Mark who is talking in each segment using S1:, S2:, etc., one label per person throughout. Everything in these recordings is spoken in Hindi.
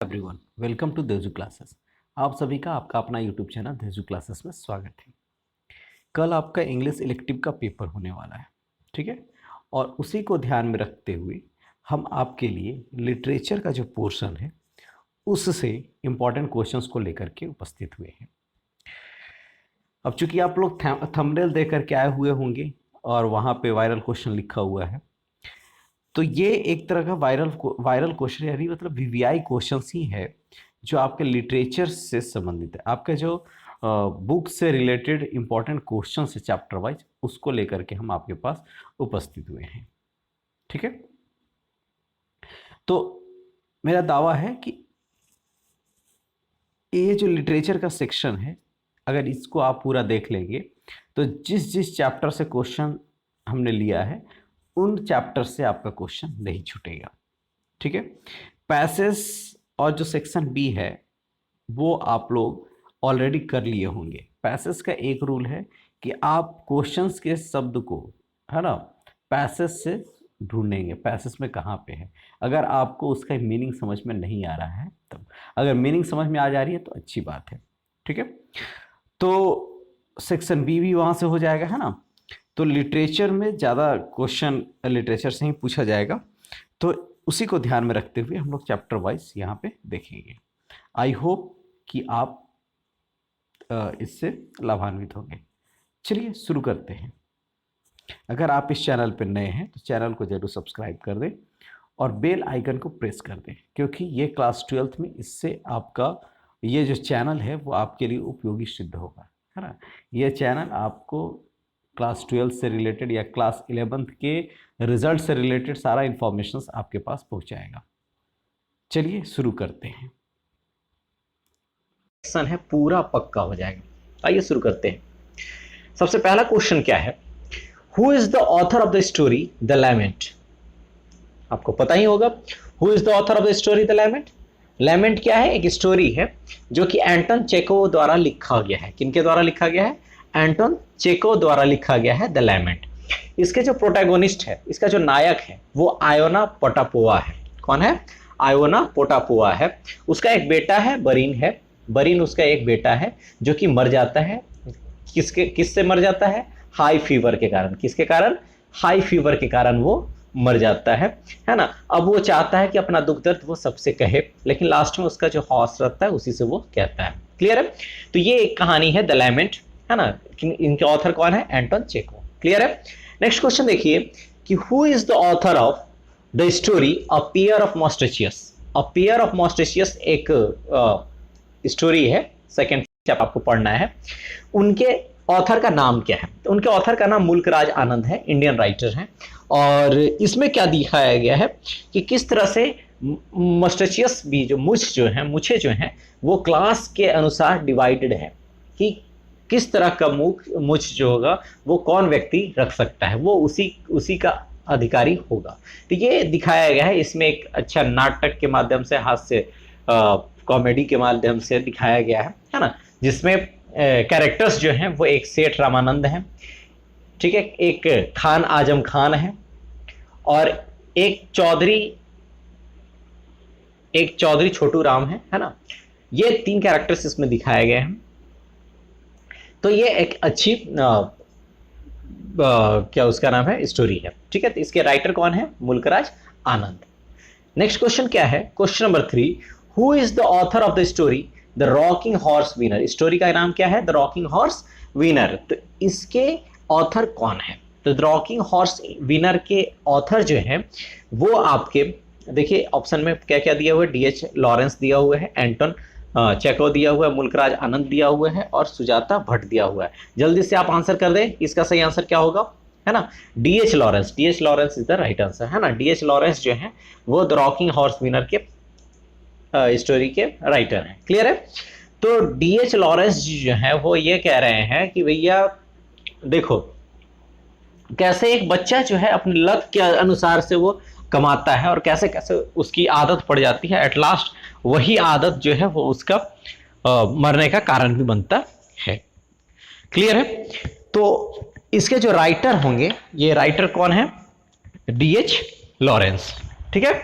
S1: एवरीवन, वेलकम टू देजू क्लासेस। आप सभी का आपका अपना यूट्यूब चैनल देजू क्लासेस में स्वागत है। कल आपका इंग्लिश इलेक्टिव का पेपर होने वाला है, ठीक है। और उसी को ध्यान में रखते हुए हम आपके लिए लिटरेचर का जो पोर्शन है उससे इम्पॉर्टेंट क्वेश्चंस को लेकर के उपस्थित हुए हैं। अब चूंकि आप लोग थंबनेल देख करके आए हुए होंगे और वहाँ पे वायरल क्वेश्चन लिखा हुआ है, तो ये एक तरह का वायरल क्वेश्चन यानी मतलब वीवीआई क्वेश्चंस ही है जो आपके लिटरेचर से संबंधित है। आपके जो बुक से रिलेटेड इंपॉर्टेंट क्वेश्चंस है चैप्टर वाइज, उसको लेकर के हम आपके पास उपस्थित हुए हैं, ठीक है। तो मेरा दावा है कि ये जो लिटरेचर का सेक्शन है, अगर इसको आप पूरा देख लेंगे तो जिस जिस चैप्टर से क्वेश्चन हमने लिया है उन चैप्टर से आपका क्वेश्चन नहीं छूटेगा, ठीक है। पैसेज और जो सेक्शन बी है वो आप लोग ऑलरेडी कर लिए होंगे। पैसेज का एक रूल है कि आप क्वेश्चंस के शब्द को, है ना, पैसेज से ढूंढेंगे, पैसेज में कहाँ पे है। अगर आपको उसका मीनिंग समझ में नहीं आ रहा है तब, अगर मीनिंग समझ में आ जा रही है तो अच्छी बात है, ठीक है। तो सेक्शन बी भी वहाँ से हो जाएगा, है ना। तो लिटरेचर में ज़्यादा क्वेश्चन लिटरेचर से ही पूछा जाएगा, तो उसी को ध्यान में रखते हुए हम लोग चैप्टर वाइज यहाँ पे देखेंगे। आई होप कि आप इससे लाभान्वित होंगे। चलिए शुरू करते हैं। अगर आप इस चैनल पर नए हैं तो चैनल को जरूर सब्सक्राइब कर दें और बेल आइकन को प्रेस कर दें, क्योंकि ये क्लास 12th में इससे आपका ये जो चैनल है वो आपके लिए उपयोगी सिद्ध होगा, है ना। ये चैनल आपको क्लास 12 से रिलेटेड या क्लास 11th के रिजल्ट से रिलेटेड सारा इंफॉर्मेशन आपके पास पहुंचाएगा। चलिए शुरू करते हैं।
S2: क्वेश्चन है पूरा पक्का हो जाएगा। आइए शुरू करते हैं। सबसे पहला क्वेश्चन क्या है? Who is the author of the story the lament? आपको पता ही होगा who is the author of the story the lament. Lament क्या है? एक स्टोरी है जो कि एंटन चेकोव द्वारा लिखा गया है। किनके द्वारा लिखा गया है? एंटन चेकोव द्वारा लिखा गया है द लैमेंट। इसके जो प्रोटैगोनिस्ट है, इसका जो नायक है वो आयोना पोटापोवा है। कौन है? आयोना पोटापोवा है। उसका एक बेटा है, बरीन है। बरीन उसका एक बेटा है जो कि मर जाता है। किससे मर जाता है? हाई फीवर के कारण। किसके कारण? हाई फीवर के कारण वो मर जाता है ना। अब वो चाहता है कि अपना दुख दर्द वो सबसे कहे, लेकिन लास्ट में उसका जो हौस रहता है उसी से वो कहता है। क्लियर है? तो ये एक कहानी है द लैमेंट, है ना। इनके ऑथर कौन है? Anton Chekhov. क्लियर है? नेक्स्ट क्वेश्चन देखिए कि who is the author of the story a pair of mustachios. A pair of mustachios एक स्टोरी है, सेकेंड चैप्टर आपको पढ़ना है। उनके ऑथर का नाम क्या है? तो उनके ऑथर का नाम मुल्कराज आनंद है, इंडियन राइटर हैं। और इसमें क्या दिखाया गया है कि किस तरह से मस्टेचियस भी जो मुछे जो हैं वो क्लास के अनुसार डिवाइडेड है, कि किस तरह का मुछ जो होगा वो कौन व्यक्ति रख सकता है, वो उसी का अधिकारी होगा। तो ये दिखाया गया है। इसमें एक अच्छा नाटक के माध्यम से, हास्य कॉमेडी के माध्यम से दिखाया गया है ना। जिसमें कैरेक्टर्स जो हैं वो एक सेठ रामानंद हैं, ठीक है, एक खान आजम खान है और एक चौधरी छोटू राम है ना। ये तीन कैरेक्टर्स इसमें दिखाए गए हैं। तो ये एक अच्छी क्या उसका नाम है, स्टोरी है, ठीक है। तो इसके राइटर कौन है? मुल्कराज आनंद। नेक्स्ट क्वेश्चन क्या है? Question number 3, who is the author of the story the rocking horse winner? Story का नाम क्या है? The rocking horse winner. तो इसके ऑथर कौन है? तो द रॉकिंग हॉर्स विनर के ऑथर जो है वो आपके देखिए ऑप्शन में क्या क्या दिया हुआ है। डीएच लॉरेंस दिया हुआ है, एंटन चेकोव दिया हुआ है, मुल्कराज आनंद दिया हुआ है और सुजाता भट्ट दिया हुआ है। जल्दी से आप आंसर कर दें। इसका सही आंसर क्या होगा, है ना? DH Lawrence. DH Lawrence is the right answer, है ना। डीएच लॉरेंस जो है वो द रॉकिंग हॉर्स विनर के स्टोरी के राइटर हैं। क्लियर है? तो डीएच लॉरेंस जो है वो ये कह रहे हैं कि भैया देखो कैसे एक बच्चा जो है अपने लक के अनुसार से वो कमाता है और कैसे कैसे उसकी आदत पड़ जाती है। एट लास्ट वही आदत जो है वो उसका मरने का कारण भी बनता है। क्लियर है? तो इसके जो राइटर होंगे, ये राइटर कौन है? डीएच लॉरेंस, ठीक है।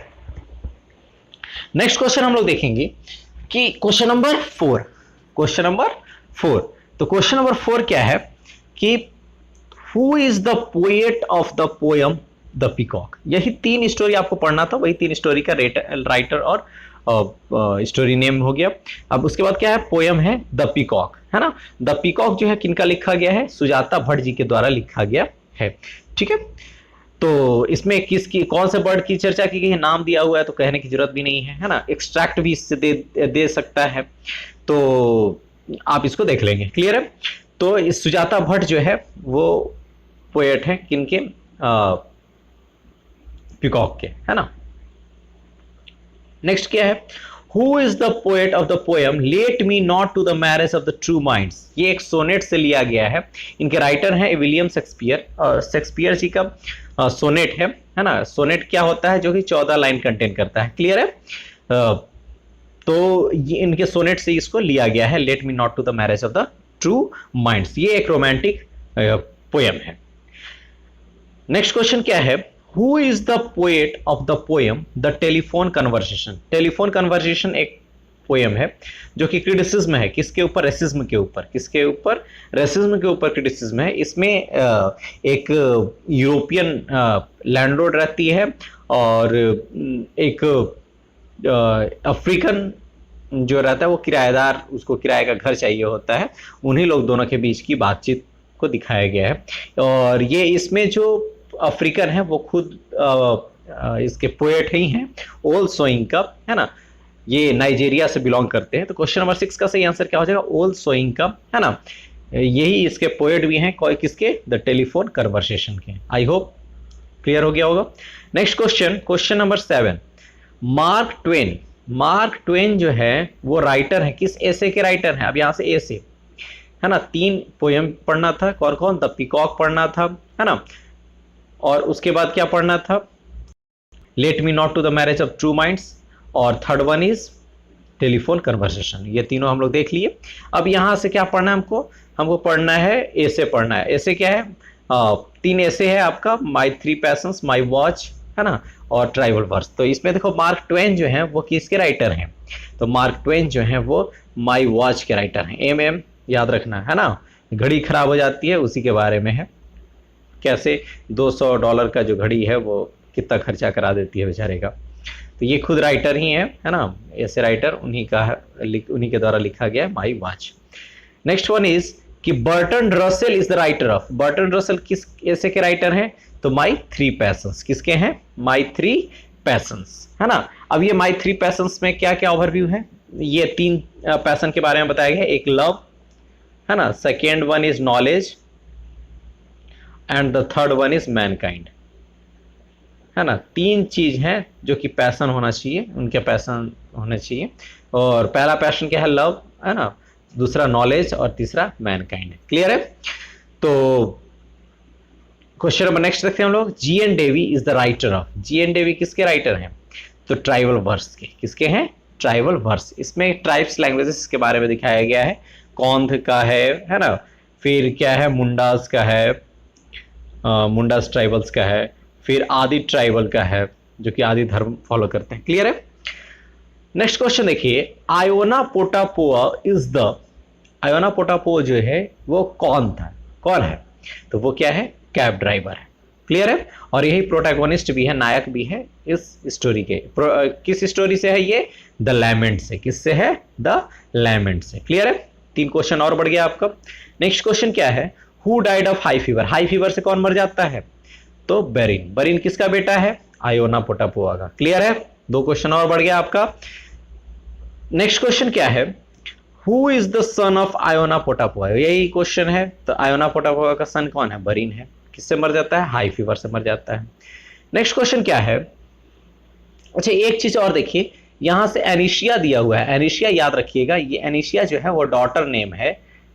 S2: नेक्स्ट क्वेश्चन हम लोग देखेंगे कि क्वेश्चन नंबर 4, क्वेश्चन नंबर 4। तो क्वेश्चन नंबर 4 क्या है कि who is the poet of the poem the peacock. यही 3 स्टोरी आपको पढ़ना था, वही 3 स्टोरी का राइटर और स्टोरी नेम हो गया। अब उसके बाद क्या है, पोयम है द पीकॉक, है ना। द पीकॉक जो है किनका लिखा गया है, सुजाता भट्ट जी के द्वारा लिखा गया है, ठीक है। तो इसमें किसकी, कौन से बर्ड की चर्चा की गई है, नाम दिया हुआ है तो कहने की जरूरत भी नहीं है ना। एक्सट्रैक्ट भी इससे दे सकता है, तो आप इसको देख लेंगे, क्लियर है। तो इस सुजाता भट्ट जो है वो पोएट है किनके, पीकॉक के, है ना। नेक्स्ट क्या है, who is the poet of the poem let me not to the marriage of the true minds. ये एक सोनेट से लिया गया है। इनके राइटर हैं विलियम शेक्सपियर, और शेक्सपियर जी का सोनेट है ना। सोनेट क्या होता है, जो कि 14 लाइन कंटेन करता है, क्लियर है। तो ये इनके सोनेट से इसको लिया गया है, let me not to the marriage of the true minds. ये एक रोमांटिक पोएम है। नेक्स्ट क्वेश्चन क्या है, who is the poet of the poem the telephone conversation. Telephone conversation एक पोएम है जो कि क्रिटिसिज्म है, किसके ऊपर, रेसिज्म के ऊपर। किसके ऊपर, रेसिज्म के ऊपर क्रिटिसिज्म है। इसमें एक यूरोपियन लैंडलॉर्ड रहती है और एक अफ्रीकन जो रहता है वो किराएदार, उसको किराए का घर चाहिए होता है। उन्हीं लोग दोनों के बीच की बातचीत को दिखाया गया है। और ये इसमें जो अफ्रीकन है वो खुद इसके पोएट ही हैं, ओल सोइंका, है ना। ये नाइजीरिया से बिलोंग करते हैं। तो क्वेश्चन नंबर 6 का सही आंसर क्या हो जाएगा, ओल सोइंका, है ना। यही इसके पोएट भी हैं, कोई किसके, द टेलीफोन कन्वर्सेशन के। आई होप क्लियर हो गया होगा। Next question, question number 7, mark Twain. Mark Twain जो है वो राइटर है, किस एसे के राइटर हैं। अब यहां से एसे, है ना, 3 पोएम पढ़ना था, कौन कौन, द पीकॉक पढ़ना था, है ना, और उसके बाद क्या पढ़ना था, let me not to the marriage of true minds, और third one is telephone conversation. ये तीनों हम लोग देख लिए। अब यहां से क्या पढ़ना है हमको पढ़ना है एसे पढ़ना है। एसे क्या है, 3 एसे है आपका, माई 3 पैशंस, माई वॉच, है ना, और ट्राइबल वर्स। तो इसमें देखो मार्क ट्वेन जो है वो किसके राइटर हैं, तो मार्क ट्वेन जो है वो माई वॉच के राइटर हैं। एम याद रखना, है ना, घड़ी खराब हो जाती है उसी के बारे में है, कैसे $200 का जो घड़ी है वो कितना खर्चा करा देती है बेचारे का। तो ये खुद राइटर ही है ना, ऐसे राइटर उन्हीं के द्वारा लिखा गया है my watch. Next one is कि Bertrand Russell is the writer of. Bertrand Russell किस ऐसे के राइटर हैं, तो माई 3 पैशंस। किसके हैं, माई 3 पैशंस, है ना। अब ये माई 3 पैशंस में क्या क्या ओवरव्यू है, ये 3 पैशन के बारे में बताया गया। एक लव, है ना, second one is knowledge, and the third one is Mankind, है ना। 3 चीज हैं जो कि पैशन होना चाहिए, उनके पैशन होने चाहिए। और पहला पैशन क्या है, लव, है ना, दूसरा नॉलेज, और तीसरा मैनकाइंड। क्लियर है। तो क्वेश्चन नंबर नेक्स्ट देखते हैं हम लोग, G N Devy is the writer of. G N Devy किसके राइटर हैं, तो ट्राइबल वर्स के। किसके हैं, ट्राइबल वर्स। इसमें ट्राइब्स लैंग्वेजेस के बारे में दिखाया गया है, कौंध का है ना, फिर क्या है, मुंडास का है, मुंडास ट्राइबल्स का है, फिर आदि ट्राइबल का है जो कि आदि धर्म फॉलो करते हैं। क्लियर है। नेक्स्ट क्वेश्चन देखिए, आयोना पोटापोआ इज द। आयोना पोटापोआ जो है वो कौन था, कौन है, तो वो क्या है, कैब ड्राइवर है। क्लियर है। और यही प्रोटैगोनिस्ट भी है, नायक भी है इस स्टोरी के। किस स्टोरी से है ये, द लैमेंट से। किससे है, द लैमेंट से। क्लियर है। 3 क्वेश्चन और बढ़ गया आपका। नेक्स्ट क्वेश्चन क्या है, who died of high fever. High fever से कौन मर जाता है, तो बेरिन। बेरिन किसका बेटा है, आयोना पोटापोआ का। क्लियर है। 2 क्वेश्चन और बढ़ गया आपका। नेक्स्ट क्वेश्चन क्या है, who is the son of Iona Potapov. यही क्वेश्चन है। तो आयोना पोटापोआ का सन कौन है, बेरिन है। किससे मर जाता है, हाई फीवर से मर जाता है। नेक्स्ट क्वेश्चन क्या है, अच्छा एक चीज और देखिए, यहां से एनिशिया दिया हुआ है। एनिशिया याद रखिएगा, ये एनिशिया जो है वो डॉटर नेम है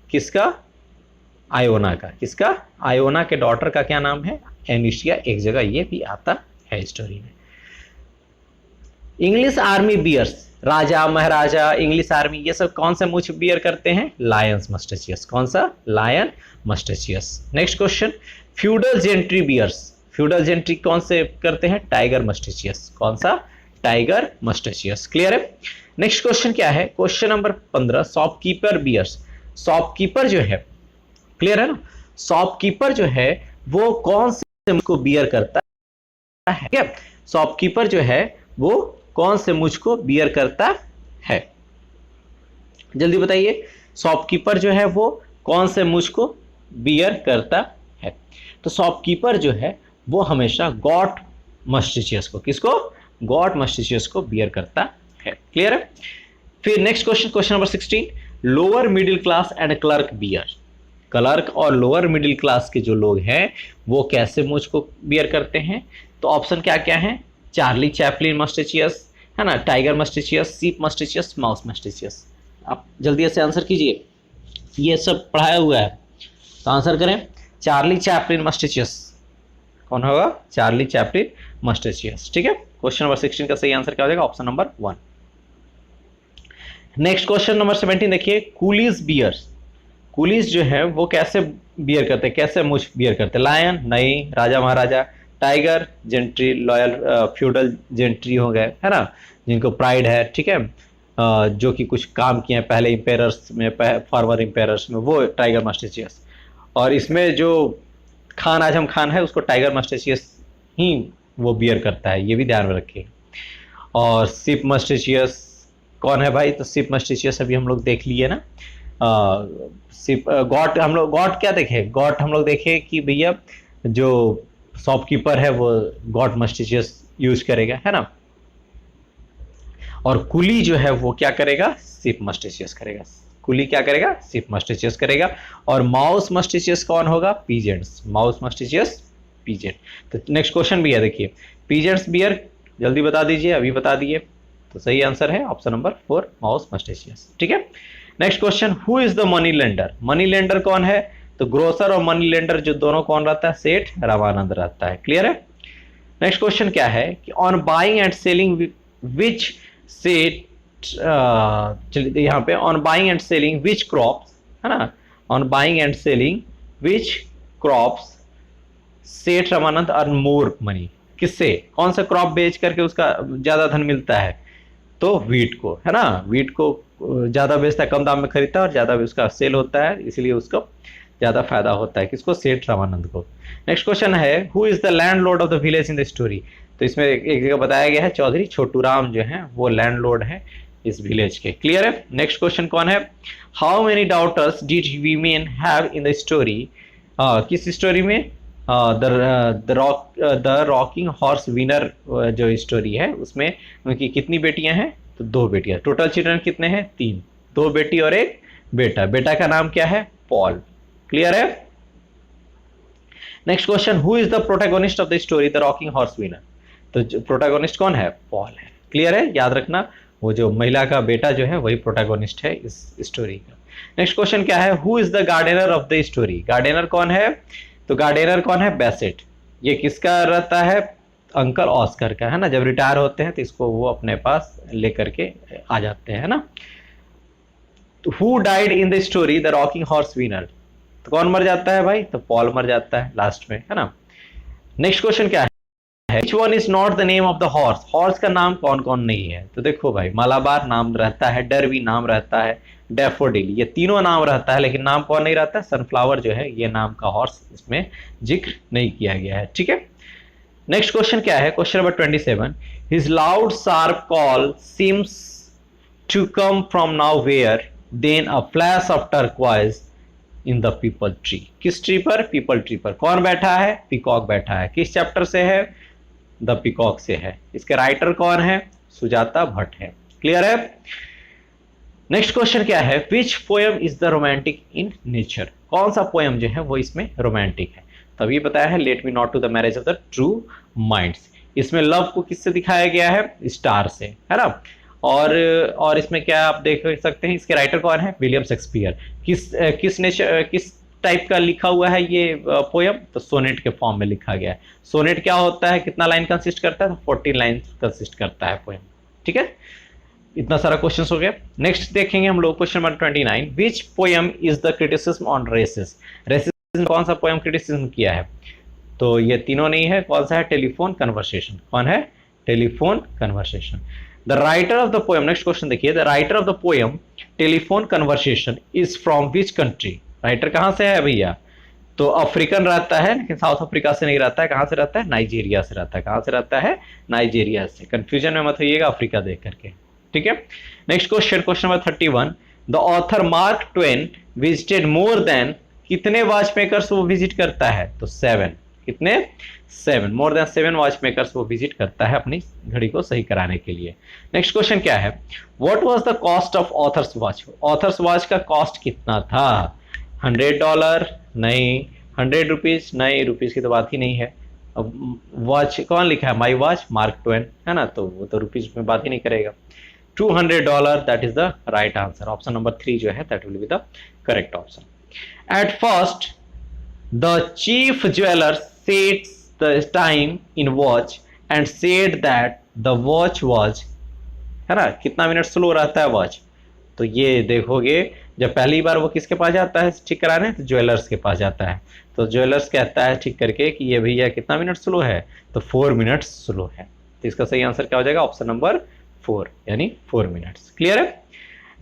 S2: किसका, आयोना का। किसका, आयोना के डॉटर का क्या नाम है, एनिशिया। एक जगह ये भी आता है स्टोरी में। इंग्लिश आर्मी बियर्स, राजा महाराजा इंग्लिश आर्मी ये सब कौन सा मूछ बियर करते हैं, लायंस मस्टेचियस। कौन सा, lion mustachios. Next question, feudal gentry bears. Feudal gentry कौन से करते हैं, टाइगर मस्टेचियस। कौन सा, टाइगर मस्टेशियस। क्लियर है? नेक्स्ट क्वेश्चन क्या है? Question number 15, shopkeeper bears. Shopkeeper जो है, क्लियर है ना, शॉपकीपर जो है वो कौन से मुझ को बियर करता है? क्या शॉपकीपर जो है वो कौन से मुझ को बियर करता है? जल्दी बताइए, शॉपकीपर जो है वो कौन से मुझ को बियर करता है? तो शॉपकीपर जो है वो हमेशा गॉट मस्टिशियस को, किसको? गॉट मस्टिशियस को बियर करता है। क्लियर है? फिर next question, question number 16, lower middle class and clerk beer. Clerk और लोअर मिडिल क्लास के जो लोग हैं वो कैसे मुझ को बियर करते हैं? तो ऑप्शन क्या क्या है? चार्ली चैपलिन मस्टिशियस, है ना, टाइगर मस्टिशियस, सीप मस्टिशियस, माउस मस्टिशियस। आप जल्दी से आंसर कीजिए, ये सब पढ़ाया हुआ है तो आंसर करें। चार्ली चैपलिन मस्टिशियस, कौन होगा? Charlie Chaplin mustachios. ठीक है, क्वेश्चन नंबर 16 का सही आंसर क्या हो जाएगा? Option number 1। Next question number 17 देखिए, कूलीज बियर्स। कूलीज जो है वो कैसे बियर करते हैं, कैसे मुझ बियर करते हैं? लायन नहीं, राजा महाराजा, tiger, gentry, loyal feudal gentry हो गए, है ना, जिनको प्राइड है, ठीक है, जो कि कुछ काम किए हैं पहले इंपेयर्स में, फॉर्मर इंपेयर्स में, वो टाइगर मस्टिशियस। और इसमें जो खान आजम खान है उसको टाइगर मस्टिशियस ही वो बियर करता है, ये भी ध्यान में रखिए। और सिप मस्टिशियस कौन है भाई? तो सिप मस्टिशियस अभी हम लोग देख लिए ना। सिप गॉट, हम लोग गॉट क्या देखे? गॉट हम लोग देखे कि भैया जो शॉपकीपर है वो गॉट मस्टिशियस यूज करेगा, है ना, और कुली जो है वो क्या करेगा? सिप मस्टिशियस करेगा। कुली क्या करेगा? सिप मस्टिशियस करेगा। और माउस मस्टिशियस कौन होगा? Peasants, mouse mustachios peasant. तो नेक्स्ट क्वेश्चन भी है, देखिए, पीजेंट्स बियर, जल्दी बता दीजिए, अभी बता दिए तो सही आंसर है ऑप्शन नंबर 4, माउस मस्टिशियस। ठीक है, next question, who is the money lender? Money lender कौन है? तो ग्रोसर और मनी लेंडर जो दोनों कौन रहता है? सेठ रामानंद रहता है। क्लियर है? नेक्स्ट क्वेश्चन क्या है कि ऑन बाइंग एंड सेलिंग विच सेठ, चलिए यहाँ पे on buying and selling which crops, है ना, on buying and selling which crops सेठ रामानंद अर्न मोर मनी। किससे? कौन सा क्रॉप बेच करके उसका ज्यादा धन मिलता है? तो वीट को, है ना, वीट को ज्यादा बेचता है, कम दाम में खरीदता है और ज्यादा उसका सेल होता है, इसलिए उसको ज्यादा फायदा होता है। किसको? सेठ रामानंद को। नेक्स्ट क्वेश्चन है, who is the landlord of the village in the story? तो इसमें एक जगह बताया गया है चौधरी छोटू राम जो है वो लैंडलॉर्ड है इस विलेज के। क्लियर है? नेक्स्ट क्वेश्चन कौन है? How many daughters did women have in the story? किस स्टोरी में? द रॉकिंग हॉर्स विनर जो स्टोरी है उसमें उनकी कितनी बेटियां हैं? तो 2 बेटियां। टोटल चिल्ड्रन कितने हैं? 3, 2 बेटी और 1 बेटा। बेटा का नाम क्या है? पॉल। क्लियर है? Next question, who is the protagonist of the story the rocking horse winner? तो प्रोटैगोनिस्ट कौन है? पॉल है। क्लियर है? याद रखना, वो जो महिला का बेटा जो है वही प्रोटैगोनिस्ट है इस स्टोरी का। नेक्स्ट क्वेश्चन क्या है? Who is the gardener of the story? Gardener कौन है? तो गार्डनर कौन है? बेसेट। ये किसका रहता है? अंकल ऑस्कर का, है ना, जब रिटायर होते हैं तो इसको वो अपने पास लेकर के आ जाते हैं, है ना। Who died in the story the rocking horse winner? तो कौन मर जाता है भाई? तो पॉल मर जाता है लास्ट में, है ना। नेक्स्ट क्वेश्चन क्या है? Which one is not the name of the horse? Horse का नाम कौन कौन नहीं है? तो देखो भाई, मालाबार नाम रहता है, डरबी नाम रहता है, डैफोडिल, ये तीनों नाम रहता है, लेकिन नाम कौन नहीं रहता? सनफ्लावर जो है ये नाम का हॉर्स इसमें जिक्र नहीं किया गया है। ठीक है, नेक्स्ट क्वेश्चन क्या है? Question number 27, his loud sharp call seems to come from nowhere, then a flash of turquoise in the peepal tree. किस ट्री पर? पीपल ट्री पर। कौन बैठा है? पीकॉक बैठा है। किस चैप्टर से है? द पीकॉक से है। इसके राइटर कौन है? सुजाता भट्ट है। क्लियर है? नेक्स्ट क्वेश्चन क्या है? Which poem is the romantic in nature? कौन सा पोएम जो है वो इसमें रोमांटिक है? तभी बताया है, let me not to the marriage of the true minds. इसमें लव को किससे दिखाया गया है? स्टार से, है ना। और इसमें क्या आप देख सकते हैं, इसके राइटर कौन है? William Shakespeare. किस टाइप का लिखा हुआ है ये पोयम? तो सोनेट के फॉर्म में लिखा गया है। सोनेट क्या होता है? कितना लाइन कंसिस्ट करता है? 14 लाइन कंसिस्ट करता है पोयम। ठीक है, इतना सारा क्वेश्चन हो गया। नेक्स्ट देखेंगे हम लोग question number 29, which poem is the criticism on racism? Racism कौन सा पोयम क्रिटिसिज्म किया है? तो ये तीनों नहीं है, कौन सा है? Telephone conversation. कौन है? Telephone conversation. The writer of the poem, next question देखिए, the writer of the poem telephone conversation is from which country. Writer कहाँ से है भैया? तो अफ्रीकन रहता है, लेकिन साउथ अफ्रीका से नहीं रहता है। कहाँ से रहता है? नाइजीरिया से रहता है। कहाँ से रहता है? नाइजीरिया से। कंफ्यूजन में मत होइएगा अफ्रीका देख करके, ठीक है। Next question, question number 31, the author mark Twain visited more than, कितने वॉच मेकर्स वो विजिट करता है? तो 7। कितने? 7। मोर देन 7 वॉच मेकर्स वो विजिट करता है अपनी घड़ी को सही कराने के लिए। नेक्स्ट क्वेश्चन क्या है? What was the cost of authors watch? Authors watch का कॉस्ट कितना था? $100? नहीं। 100 रुपीज? नहीं, रुपीज की तो बात ही नहीं है। अब वॉच कौन लिखा है? माई वॉच, मार्क ट्वेन, है ना, तो वो तो रुपीज में बात ही नहीं करेगा। $200, that is the right answer. Option number 3 जो है that will be the correct option. At first the chief jeweller sets the time in watch and said that the watch watch, है ना, कितना मिनट स्लो रहता है वॉच? तो ये देखोगे, जब पहली बार वो किसके पास जाता है ठीक कराने? तो ज्वेलर्स के पास जाता है। तो ज्वेलर्स कहता है ठीक करके कि ये भैया कितना मिनट स्लो है? तो 4 मिनट स्लो है। तो इसका सही आंसर क्या हो जाएगा? ऑप्शन नंबर 4, यानी 4 मिनट्स। क्लियर है?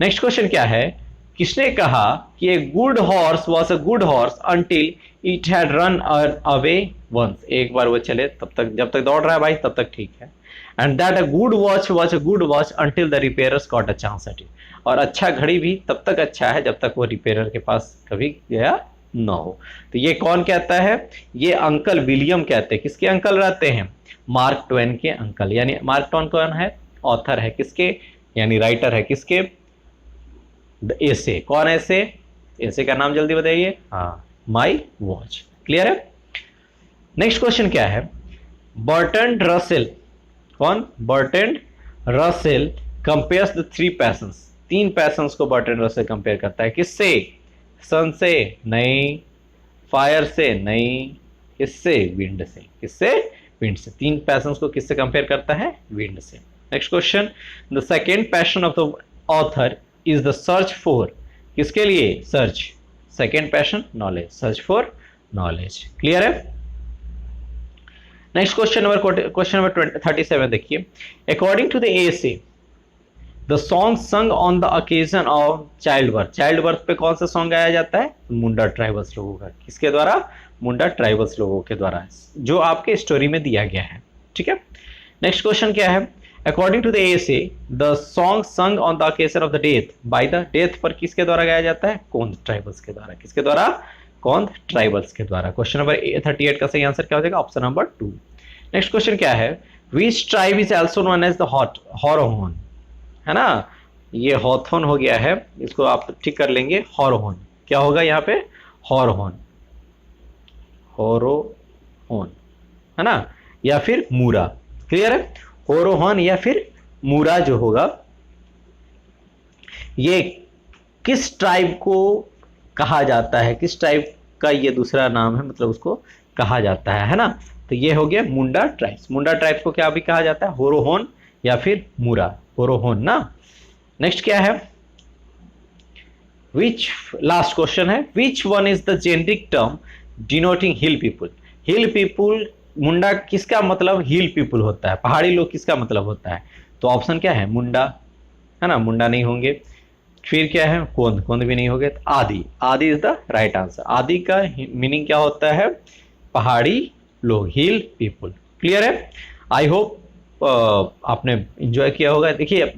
S2: नेक्स्ट क्वेश्चन क्या है? किसने कहा कि a good horse was a good horse until it had run away once? एक बार वो चले तब तक, जब तक दौड़ रहा है भाई तब तक ठीक है। And that a good watch was a good watch until the repairs got a chance at it. और अच्छा घड़ी भी तब तक अच्छा है जब तक वो रिपेयरर के पास कभी गया ना हो। तो ये कौन कहता है? ये अंकल विलियम कहते हैं। किसके अंकल रहते हैं? मार्क ट्वेन के अंकल। यानी मार्क ट्वेन कौन है? ऑथर है किसके? यानी राइटर है किसके? The essay. कौन एसे? एसे का नाम जल्दी बताइए। हाँ, माई वॉच। क्लियर है? नेक्स्ट क्वेश्चन क्या है? बर्ट्रैंड रसेल, कौन? Bertrand Russell compares the 3 patience. 3 patience को बर्ट्रैंड रसेल कंपेयर करता है। किससे? सन से? नहीं। फायर से? नहीं। किससे? विंड से। किससे? विंड से। 3 पैशंस को किससे कंपेयर करता है? विंड से। Next question, the second passion of the author is the search for, किसके लिए? Search. Second passion knowledge, search for knowledge. Clear है? नेक्स्ट क्वेश्चन नंबर 37 देखिए, according to the essay the song sung on the occasion of child birth. Child birth पे कौन सा सॉन्ग गाया जाता है? मुंडा ट्राइबल्स लोगों का। किसके द्वारा? मुंडा ट्राइबल्स लोगों के द्वारा, जो आपके स्टोरी में दिया गया है, ठीक है। नेक्स्ट क्वेश्चन क्या है? According to the essay the song sung on the occasion of the death, by the death पर किसके द्वारा गाया जाता है? कोंद ट्राइबल्स के द्वारा। किसके द्वारा? कोंद ट्राइबल्स के द्वारा। क्वेश्चन नंबर 38 का सही आंसर क्या हो जाएगा? Option number 2। नेक्स्ट क्वेश्चन क्या है? Which tribe is also known as the Horohon, है ना, ये हॉथोन हो गया है, इसको आप ठीक कर लेंगे हॉरोहोन। क्या होगा यहाँ पे? हॉरोहोन, होरोहोन, है ना, या फिर मूरा। क्लियर है? होरोहोन या फिर मूरा जो होगा, ये किस ट्राइब को कहा जाता है? किस ट्राइब का ये दूसरा नाम है, मतलब उसको कहा जाता है ना। तो ये हो गया मुंडा ट्राइब्स। मुंडा ट्राइब्स को क्या भी कहा जाता है? होरोहोन या फिर मूरा, होरोहोन ना। नेक्स्ट क्या है? विच, लास्ट क्वेश्चन है, which one is the generic term denoting hill people. Hill people, Munda किसका मतलब हिल पीपुल होता है? पहाड़ी लोग किसका मतलब होता है? तो ऑप्शन क्या है? मुंडा, है ना, मुंडा नहीं होंगे। फिर क्या है? कोंद, कोंद भी नहीं होंगे। आदि, आदि इज द राइट आंसर। आदि का मीनिंग क्या होता है? पहाड़ी लोग, हिल पीपुल। क्लियर है? आई होप आपने एंजॉय किया होगा। देखिए